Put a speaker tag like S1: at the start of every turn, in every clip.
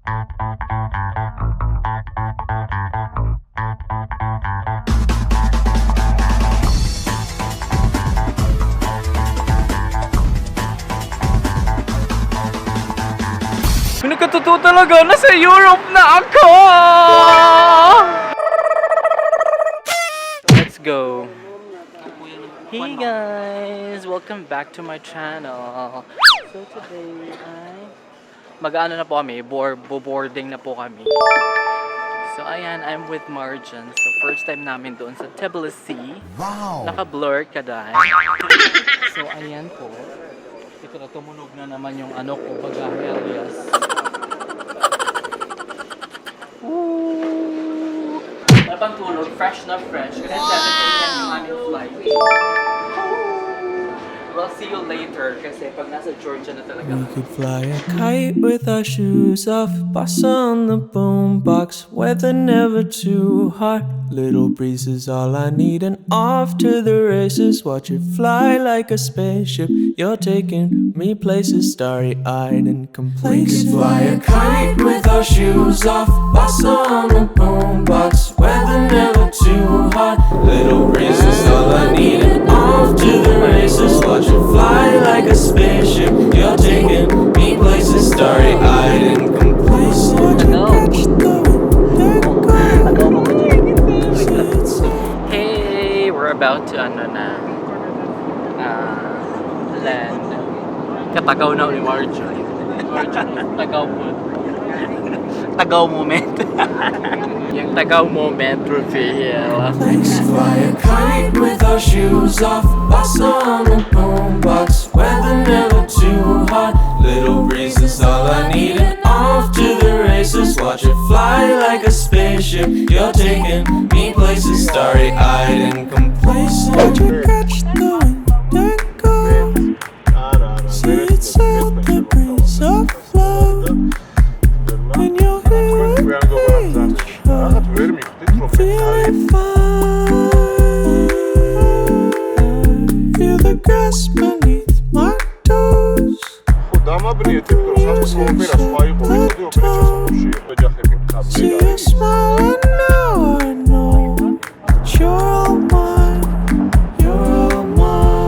S1: Pinagkatotoo talaga, nasa Europe na ako! Let's go! Hey guys! Welcome back to my channel. So today ay mag-ano na po kami, boarding na po kami. So ayan, I'm with Marjan. So first time namin doon sa Tbilisi.
S2: Wow!
S1: Naka-blur ka dahil. So ayan po. Ito na, tumunog na naman yung ano ko, bagahelyas. Woo! Napang tulog, fresh na fresh. Kasi 7 a.m. yung aming flight. We'll see you later kasi pag nasa Georgia na talaga.
S3: We could fly a kite with our shoes off, bossa on the boombox, weather never too hot. Little breeze is all I need, and off to the races. Watch it fly like a spaceship. You're taking me places, starry-eyed and complacent. We could fly a kite with our shoes off, bossa on the boombox, weather never too hot. Little breeze is all I need, and off to the races. Watch it fly like a spaceship. You're taking me places, starry-eyed and complacent.
S1: Hey, we're about to land. Katagaw na ni Marjan. Tagaw po. Tagaw moment. Yung tagaw moment reveal.
S3: Let's fly a kite with our shoes off, bossa on the boombox, weather never too hot. Little breeze is all I need, and off to the races. Watch it fly like a spaceship. You're taking me places, starry-eyed and complacent. Watch it catch the wind and go. See it sail the breeze of love, and you'll hear it reach out. Feeling fine. Feel the grass beneath my toes. See you smile and now I know you're all mine. You're all mine.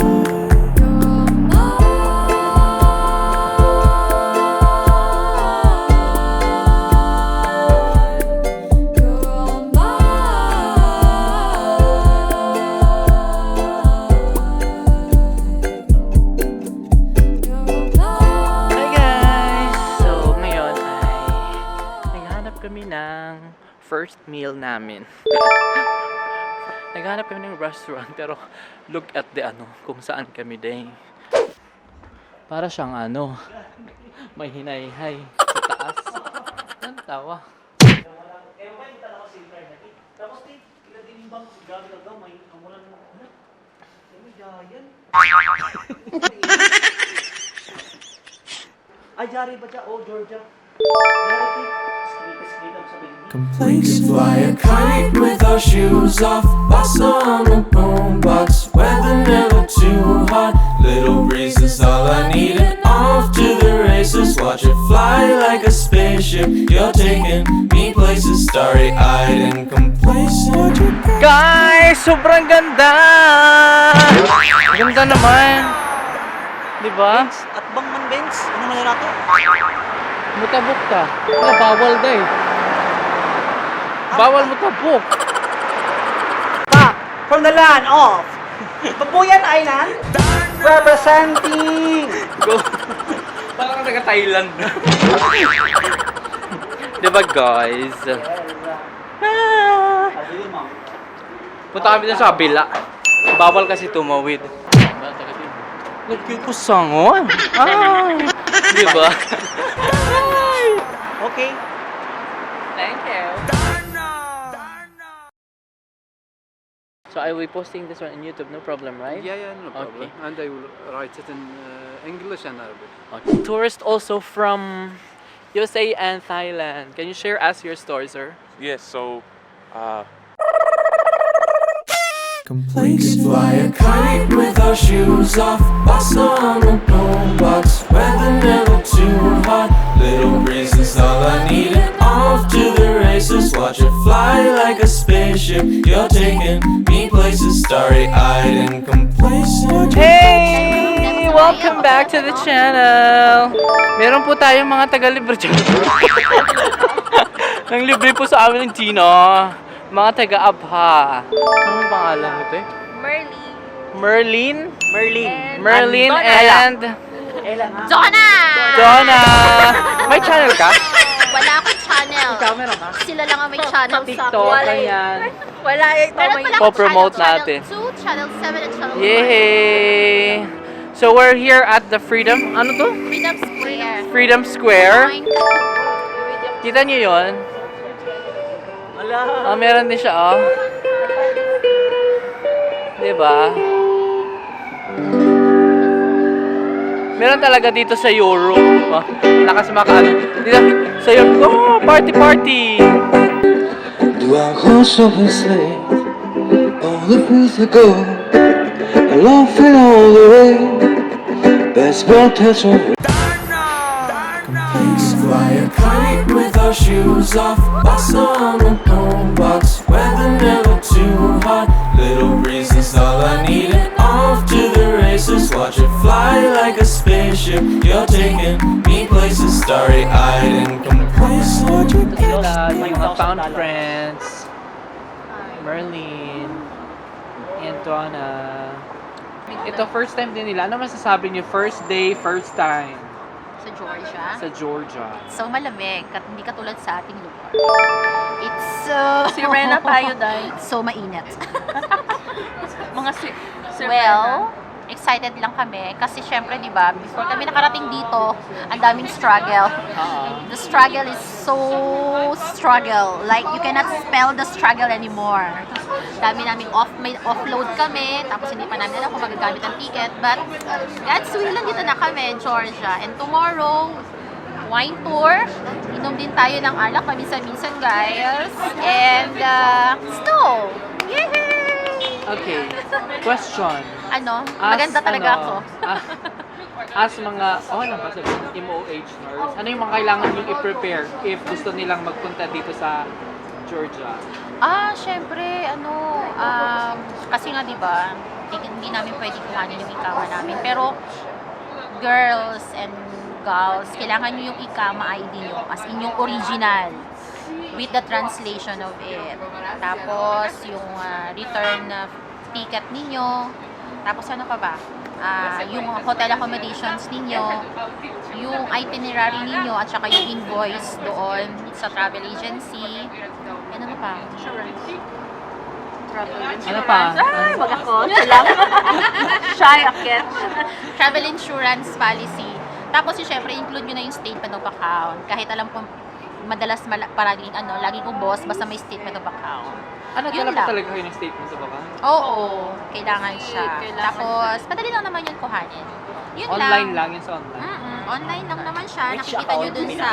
S1: Hi guys! So ngayon ay naghanap kami ng first meal namin. Naghanap kami ng restaurant pero look at the kung saan kami din. Para siyang may hinayhay sa taas. Ang tawa.
S3: We could fly a kite with our shoes off, bossa on the boombox, weather never too hot. Little breeze is all I need, and off to the races. Watch it fly like a spaceship. You're taking me places, starry-eyed and complacent.
S1: Guys! Sobrang ganda! Ganda naman! Diba?
S4: At bang man Benz? Ano man na ito?
S1: Mutabok ka. Bawal day. Bawal mutabok.
S4: Back from the land of Babuyan Island, representing.
S1: Go. Parang taga Thailand. Diba guys? Punta kami dun sa kabila. Bawal kasi tumawid. Nagkikusang diba?
S4: Okay.
S1: Thank you. So I will be posting this one on YouTube, no problem, right?
S5: Yeah, no problem.
S1: Okay.
S5: And I will write it in English and Arabic.
S1: Okay. Tourists also from USA and Thailand. Can you share us your story, sir?
S6: Yes, so
S3: We could fly a kite with our shoes off, bossa on the boombox, weather never too hot. Little breeze is all I need. You're taking me places starry-eyed and complacent.
S1: Hey! Welcome back to the channel! Meron po tayong mga taga-libre dyan. Nang libre po sa amin ng Gino. Mga taga-abha. Anong pangalan mo, te? Merlin? Merlin and...
S2: Donna!
S1: May channel ka?
S2: Wala akong channel.
S1: Ikaw meron ka?
S2: Sila lang ang may channel.
S1: TikTok, ganyan.
S2: Wala ito. Meron pala akong
S1: Po-promote
S2: channel.
S1: natin.
S2: Channel 2, Channel 7, and Channel 1.
S1: Yay! So we're here at the Freedom... Ano to?
S2: Freedom Square.
S1: Freedom Square. Kita niyo yun?
S4: Ala.
S1: Meron din siya, oh. Diba? Meron talaga dito sa Europe. Oh, lakas makaano. Dito sa Europe. Oh, party party!
S6: Do I go so sleigh? All the place I go, I love it all the way. Best belt touch of
S3: Fly a kite with our shoes off. Bossa on the boombox. Weather never too hot. Little breeze is all I need. And off to the races. Watch it fly like a spaceship. You're taking me places starry-eyed and complacent.
S1: Sila, yung mga found friends. Merlin. And Donna. Ito, first time din nila. Ano masasabi niyo? First day, first time.
S2: Sa Georgia.
S1: Sa Georgia.
S2: So malamig, hindi katulad sa ating lugar. It's
S7: Sirena tayo, Day.
S2: so mainit.
S7: Mga sirena.
S2: Well, excited lang kami kasi syempre, di ba, before kami nakarating dito, ang daming struggle. The struggle is so struggle. Like, you cannot spell the struggle anymore. Dami naming may offload kami, tapos hindi pa namin alam kung magagamit ang ticket. But, God's will, nandito na kami, Georgia. And tomorrow, wine tour. Inom din tayo ng alak paminsan-minsan, guys. And, snow! Yay!
S1: Okay. Question.
S2: Ano? Maganda talaga ako.
S1: As mga, lang ba sabihin, MOH nurse, ano yung mga kailangan yung i-prepare if gusto nilang magpunta dito sa Georgia?
S2: Syempre, kasi nga diba, hindi namin pwede kuhanin yung ikama namin. Pero, girls and gals, kailangan nyo yung ikama ID nyo, as in yung original, with the translation of it. Tapos, yung return ticket ninyo. Tapos, ano pa ba? Yung hotel accommodations ninyo, yung itinerary ninyo, at saka yung invoice doon sa travel agency. And ano pa?
S1: Ano pa?
S7: Wag ako. Lang. Shy akit.
S2: Travel insurance policy. Tapos yung syempre, include nyo na yung statement of account. Kahit alam ko, madalas paraging lagi ko boss, basta may statement of account. Yun
S1: Nagdala
S2: lang.
S1: pa talaga kayo ng statement of account?
S2: Oo, kailangan siya. Tapos, madali lang naman yun kuhanin. Yun
S1: Online
S2: lang.
S1: lang yun sa online?
S2: Online lang naman siya. Nakikita nyo dun sa...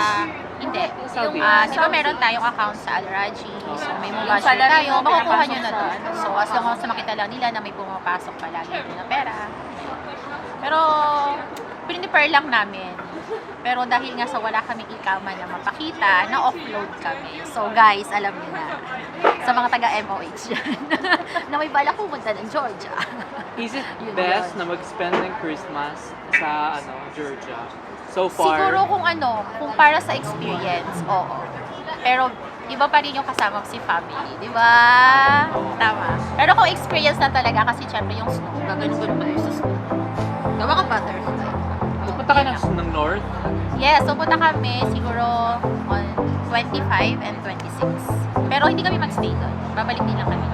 S2: Hindi.
S1: Saudi.
S2: Di ba meron tayong account sa Al-Raji? So, may mubashir tayo. Makukuha nyo na dun. So, as long as makita lang nila na may pumapasok palagi na pera. Pero, prepare lang namin. Pero dahil nga sa wala kaming ikama na mapakita, na-offload kami. So guys, alam niyo na. Sa mga taga-MOH dyan, na may balak pumunta ng Georgia.
S1: Is it best na mag-spend ng Christmas sa Georgia? So far?
S2: Siguro kung para sa experience, oo. Pero iba pa rin yung kasama si family, di ba? Tama. Pero kung experience na talaga, kasi syempre yung snow, gagano-gano pa sa snow. Gawa ka butterfly.
S1: Pupunta ka ng North?
S2: Yes, so punta kami siguro on 25 and 26. Pero hindi kami magstay doon. Babalik din lang kami.